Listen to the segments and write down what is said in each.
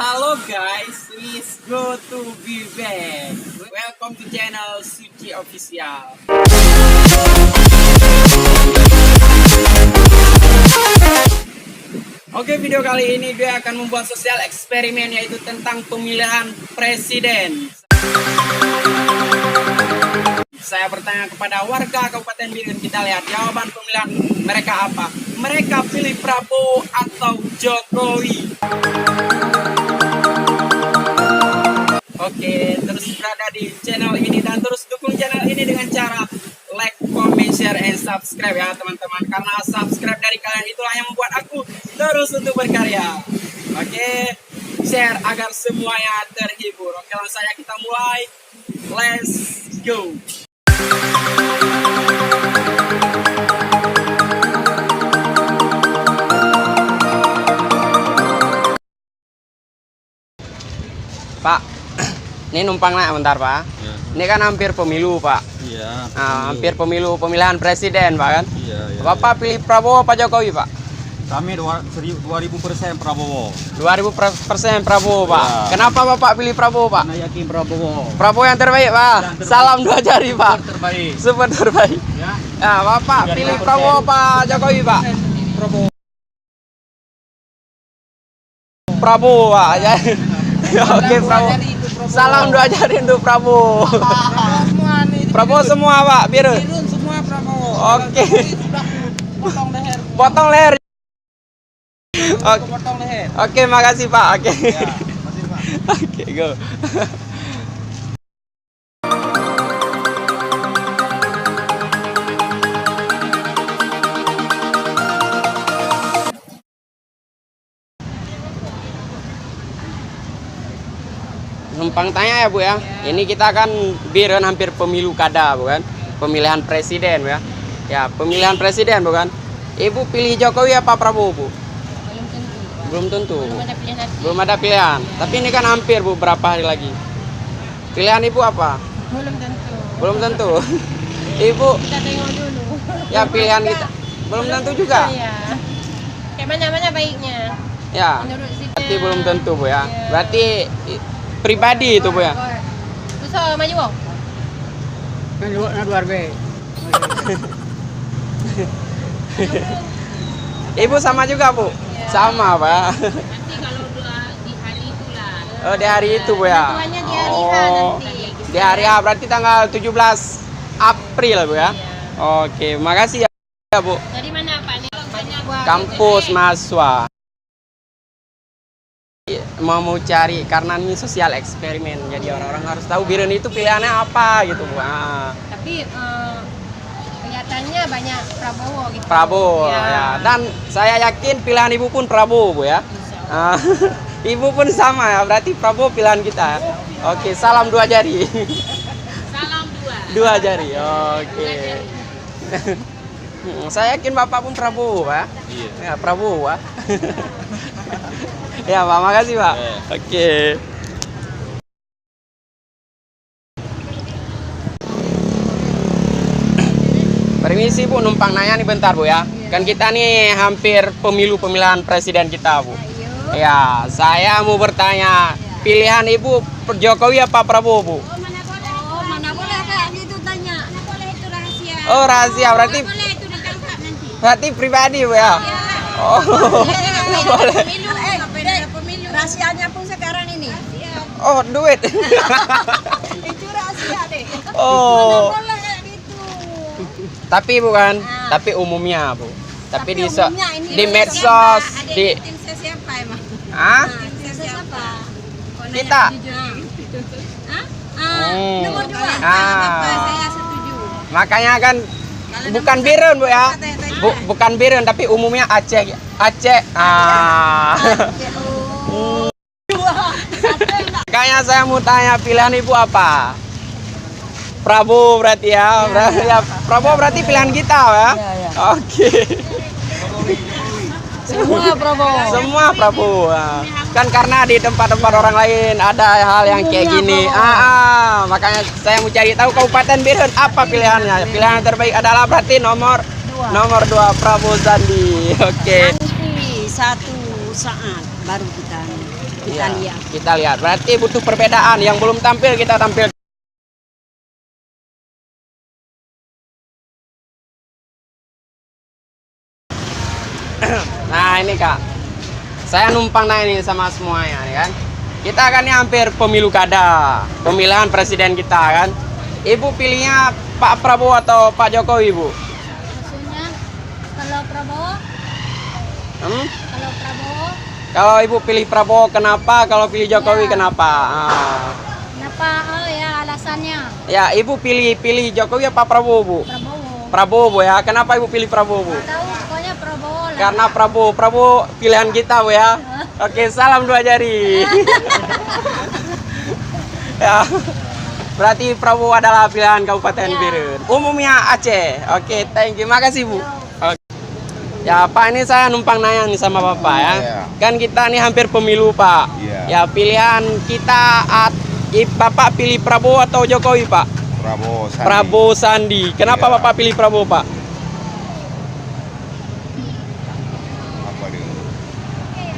Halo guys, please go to be back. Welcome to channel Suci Official. Oke, video kali ini gue akan membuat sosial eksperimen, yaitu tentang pemilihan presiden. Saya bertanya kepada warga Kabupaten Biren, kita lihat jawaban pemilihan mereka apa. Mereka pilih Prabowo atau Jokowi. Oke, terus berada di channel ini dan terus dukung channel ini dengan cara like, comment, share, and subscribe ya teman-teman. Karena subscribe dari kalian itulah yang membuat aku terus untuk berkarya. Oke, share agar semuanya terhibur. Oke, langsung saja kita mulai. Let's go. Pak, ini numpang naik bentar Pak. Ya. Ini kan hampir pemilu Pak. Iya. Nah, hampir pemilihan presiden Pak kan. Iya. Bapak pilih Prabowo apa Jokowi Pak? Kami 2000% Prabowo. 2000% Prabowo Pak. Ya. Kenapa Bapak pilih Prabowo Pak? Karena yakin Prabowo. Prabowo yang terbaik Pak. Yang terbaik. Salam dua jari Pak. Terbaik. Super terbaik. Ya. Nah, Bapak pilih 3000%. Prabowo apa Jokowi Pak? Prabowo. Prabowo Pak. Ya. Oke Prabowo. Salam dua jari untuk Prabowo. Prabowo semua Pak, biru. Semua Prabowo. Oke. Potong leher. Potong leher. Oke. Potong leher. Oke, makasih Pak. Oke. Ya, makasih Pak. Oke, go. Numpang tanya ya Bu ya. Ini kita kan Biren hampir pemilu kada bukan? Pemilihan presiden ya. Ya, pemilihan presiden bukan? Ibu pilih Jokowi apa Prabowo Bu? Belum tentu. Belum tentu. Belum ada pilihan hati. Belum ada pilihan. Tapi ini kan hampir Bu, berapa hari lagi. Pilihan Ibu apa? Belum tentu. Belum tentu. Ibu, Kita tengok dulu. ya pilihan kita belum tentu juga. Iya. Kayak mana-mana baiknya. Ya. Menurut sini. Berarti belum tentu Bu ya. Iya. Berarti pribadi itu Bu ya. Susah maju Bang. Luar be. Ibu sama juga Bu? Iya. Sama Pak. Nanti kalau di hari itulah. Oh, di hari itu Bu ya. Tentuannya di hari H Oh. nanti. Di hari H berarti tanggal 17 April Bu ya. Iya. Oke, makasih ya Bu. Dari mana Pak nih? Banyak Kampus mahasiswa. Mau cari karena ini sosial eksperimen. Jadi orang-orang harus tahu Biren itu pilihannya apa gitu Bu. Ah. Tapi kelihatannya banyak Prabowo gitu. Prabowo Ya. ya. Dan saya yakin pilihan Ibu pun Prabowo Bu ya. Bisa. Ah, Ibu pun sama ya. Berarti Prabowo pilihan kita. Oke, salam dua jari. Salam dua. Dua jari. Oke. Dua jari. Saya yakin Bapak pun Prabowo, Pak. Iya. Ya, Prabowo, Pak. Ya, Pak, makasih, Pak. Ya. Oke. Permisi, Bu, numpang nanya nih bentar, Bu ya. Kan kita nih hampir pemilihan presiden kita, Bu. Ayo. Ya, saya mau bertanya, pilihan Ibu Jokowi apa Prabowo, Bu? Mana boleh kayak gitu tanya. Mana boleh itu rahasia. Oh, rahasia, berarti Boleh itu ditangkap nanti. berarti pribadi, Bu ya? Oh, boleh. Pemilu, pemilu. Rahasianya pun sekarang ini. Oh, duit. Itu rahasia deh. Oh, Boleh kayak gitu. tapi bukan, tapi umumnya, Bu. Tapi di umumnya ini di siapa? medsos, di Tim saya siapa emang? ah, Tim saya siapa? kita. Nomor 2. Ah. Saya setuju. Makanya kan bukan Biren, Bu ya. Bukan Biren, tapi umumnya Aceh. Aceh. Ah. Makanya saya mau tanya pilihan Ibu apa? Prabowo berarti ya. Ya, Prabowo berarti pilihan kita ya. Oke. Semua Prabowo. Semua Prabowo. Ah. Kan karena di tempat-tempat orang lain ada hal yang kayak gini. Makanya saya mau cari tahu Kabupaten Biren apa pilihannya. Pilihan yang terbaik adalah berarti nomor 2 Prabowo Sandi. Oke. Nanti satu saat baru kita Kita lihat. Kita lihat. Berarti butuh perbedaan. Yang belum tampil kita tampil. Nah ini Kak, saya numpang nanya nih sama semuanya nih kan. Kita kan ini hampir pemilu kada, pemilihan presiden kita kan. Ibu pilihnya Pak Prabowo atau Pak Jokowi, Bu? Maksudnya kalau Prabowo, Hmm? kalau Prabowo, Kalau Ibu pilih Prabowo kenapa? Kalau pilih Jokowi Ya. kenapa? Ah. kenapa? Oh ya alasannya Ya, Ibu pilih Jokowi apa Prabowo, Bu? Prabowo. Prabowo, Bu ya. Kenapa Ibu pilih Prabowo, Bu? Tahu pokoknya Prabowo lah. Karena Prabowo pilihan kita, Bu ya. Oke, salam dua jari. Ya. Berarti Prabowo adalah pilihan Kabupaten Ya. Birun. Umumnya Aceh. Oke, thank you. Makasih, Bu. Oke. Ya, Pak, ini saya numpang nanya nih sama Bapak ya. Iya. Kan kita nih hampir pemilu, Pak. Iya. Ya, pilihan kita Bapak pilih Prabowo atau Jokowi, Pak? Prabowo Sandi. Prabowo Sandi. Kenapa Iya. Bapak pilih Prabowo, Pak? Apa dia?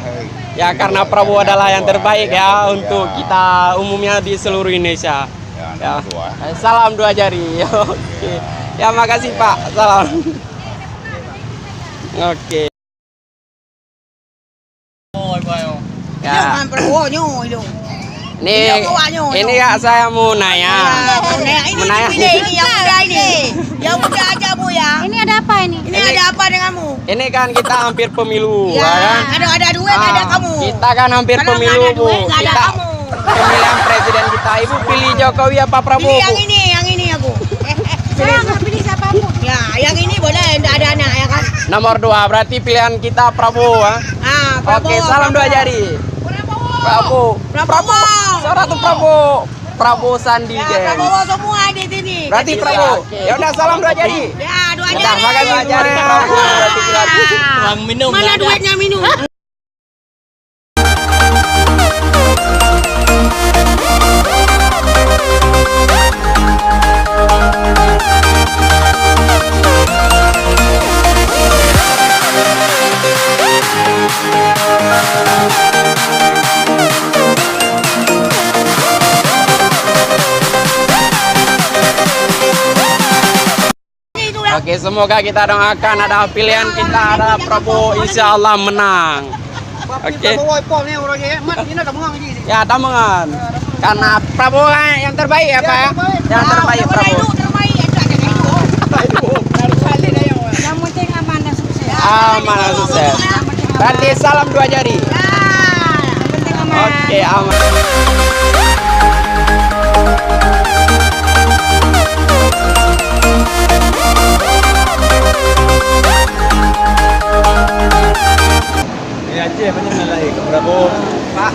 Hei. Ya, karena Iya, Prabowo karena adalah yang Prabowo, terbaik ya, ya betul, untuk ya. kita umumnya di seluruh Indonesia. Ya, Ya. nomor dua. Salam dua jari. Oke. Ya, makasih Pak. Salam. Oke. Ya. Prabowo nyo itu. Nih, Iya, awaknya, ini Kak saya mau nanya. Ini Menanya. pilih ini yang muda ini. Yang muda aja Bu ya. Ini ada apa ini? Ini ada apa denganmu? Ini kan kita hampir pemilu, Ya, kan? ada duit ada Ah, kamu. Kita kan hampir Kalau pemilu, nggak ada Bu. duit, nggak ada Kita kamu. pemilihan presiden kita. Ibu pilih Jokowi apa Prabowo, Pilih Bu? yang ini aku. Saya nggak pilih siapapun. Ya, yang ini boleh tidak ada anak ya kan? Nomor 2, berarti pilihan kita Prabowo, ah. Ah, Prabowo. Oke, salam dua Prabowo. jari. Prabowo. Prabowo. Suara tuh Prabowo. Prabowo Sandi, Ya, geng. Prabowo semua di sini. Berarti Prabowo. Ya udah, salam dua jari. Ya, dua Udah, jari. makasih dua jari Prabowo. Berarti kita- Mana duitnya minum? Oke, semoga kita doakan ada pilihan kita ada Prabowo, insya Allah menang. Oke. Ya, tamangan. Karena Prabowo kan yang terbaik ya, Pak ya. Yang terbaik Prabowo. Yang penting aman dan sukses. Aman dan sukses. Berarti salam dua jari. Yang penting aman. Oke, aman. Ini Aceh banyak lagi ke Prabowo. Pak,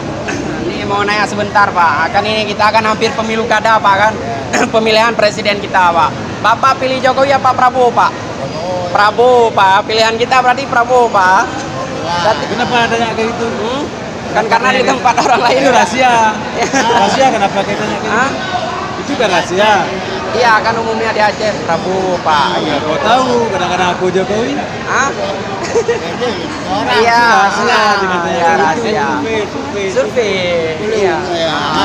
ini mau nanya sebentar Pak. Kan ini kita akan hampir pemilu kada Pak kan? Pemilihan presiden kita Pak. Bapak pilih Jokowi apa Prabowo Pak? Prabowo Pak. Pilihan kita berarti Prabowo Pak. Berarti, Kenapa tanya kayak gitu? kan karena di tempat orang lain Itu udah. rahasia. Rahasia kenapa kita tanya kayak Hah? gitu? Itu kan rahasia. Iya kan umumnya di Aceh Prabowo Pak. Ya, kau tahu kadang-kadang aku Jokowi. Hah? Iya. Rahasia dengan tanya Iya, kayak gitu. rahasia. Survei. Survei. Iya.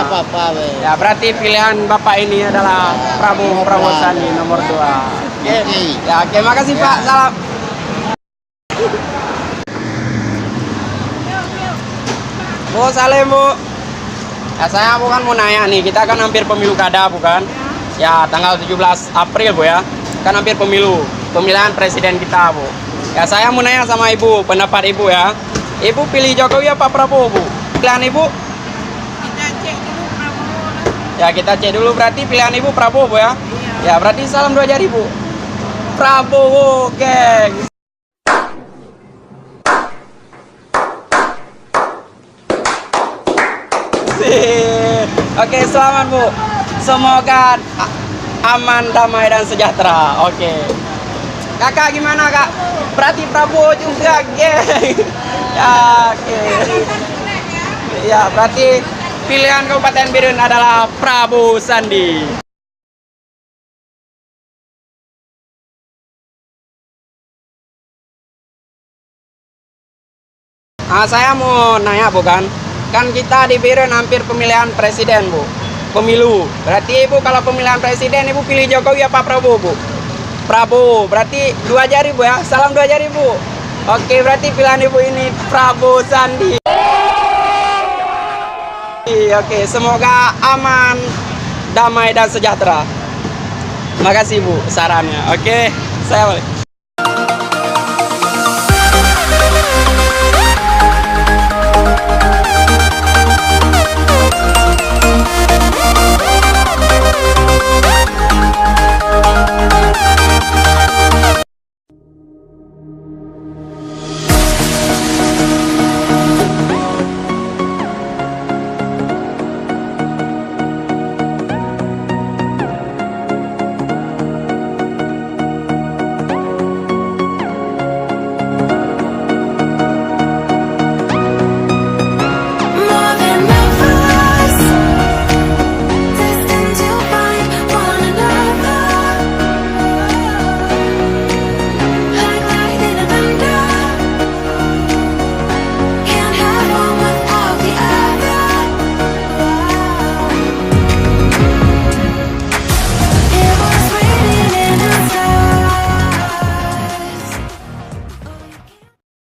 Apa-apa, Ya berarti pilihan Bapak ini adalah Prabowo Sandi nomor 2. Oke. Ya, oke, makasih Pak. Salam. Bu, salam Bu. Ya saya bukan mau nanya nih, kita kan hampir pemilu kada bukan? Ya tanggal 17 April Bu ya. Kan hampir pemilihan presiden kita Bu. Ya saya mau nanya sama Ibu, pendapat Ibu ya. Ibu pilih Jokowi apa Prabowo Bu? Pilihan Ibu? Ya kita cek dulu berarti pilihan Ibu Prabowo Bu ya. Ya berarti salam dua jari Bu. Prabowo geng. Oke, selamat Bu. Semoga aman, damai dan sejahtera. Oke. Kakak gimana Kak? Berarti Prabowo juga geng. Ya, oke. Ya berarti pilihan Kabupaten Birun adalah Prabowo Sandi. Saya mau nanya bukan, kan kita di Biren hampir pemilihan presiden, Bu. Pemilu. Berarti Ibu kalau pemilihan presiden Ibu pilih Jokowi apa Prabowo, Bu? Prabowo. Berarti 2 jari, Bu ya. Salam 2 jari, Bu. Oke, berarti pilihan Ibu ini Prabowo Sandi. Oke, semoga aman, damai dan sejahtera. Makasih Bu sarannya. Oke, saya balik.